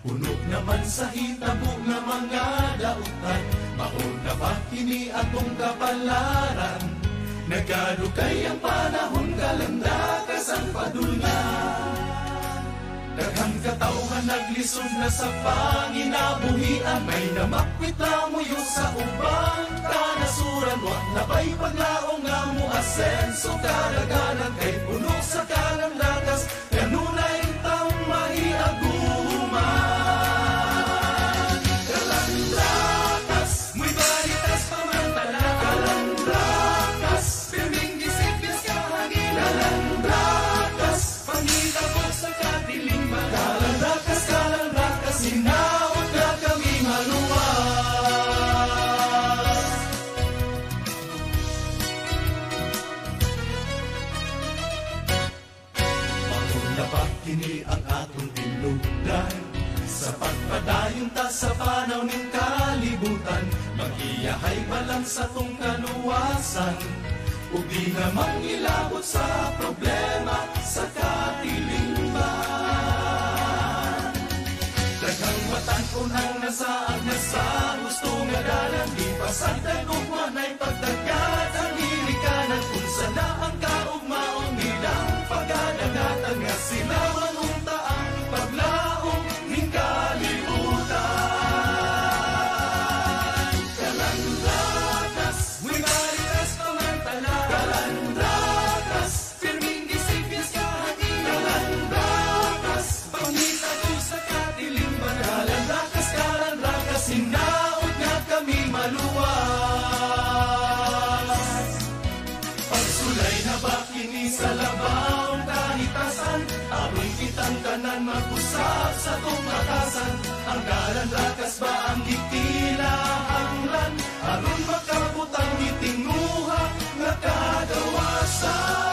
Puno naman sa hitabo nga mga dautan, mauna pa kini atong kapalaran. Nagadukay ang panahon, kalandakas ang padulngan. Daghang katawhan naglisod na sa panginabuhian, may namakwit lamuyo sa ubang kanasuran. Wa na ba'y paglaong nga mo asenso kadaganan, kay puno sa kalandakas kanunay taong mahiaguman. Kalandakas, muy balitas pamantala. Kalandakas, pirming disipis kahangin. Kalandakas, pangitapos sa kadiliman. Kalandakas, kalandakas, hinaot na kami maluwas. Mauna pa kini ang atong tinubdan, sa pagpadayon ta sa panaw ning kalibutan. Mag-iyahay balang sa tong kaluwasan, ug di na mangilabot sa problema sa katilingban. Daghang batan-on ang nasaad na sa gusto nga dalan, di pasagdag ug wanay pagdagat ang hilikanan. Kung sana ang kaugmaon nilang pagdadagatan, nga sila manunta ang paglaong ning kalibutan. Kalandakas, muy balitas pamantala. Kalandakas, pirming disipis kahangin. Kalandakas, pangitabo sa katilingban. Kalandakas, kalandakas, hinaot nga kami maluwas. Pagsulay na ba kini sa labawang kahitasan, aron kitang tanan mag-usap sa tumatasan. Ang kalandakas ba ang ikinahanglan, aron makabutang itinguha nga kagawasan.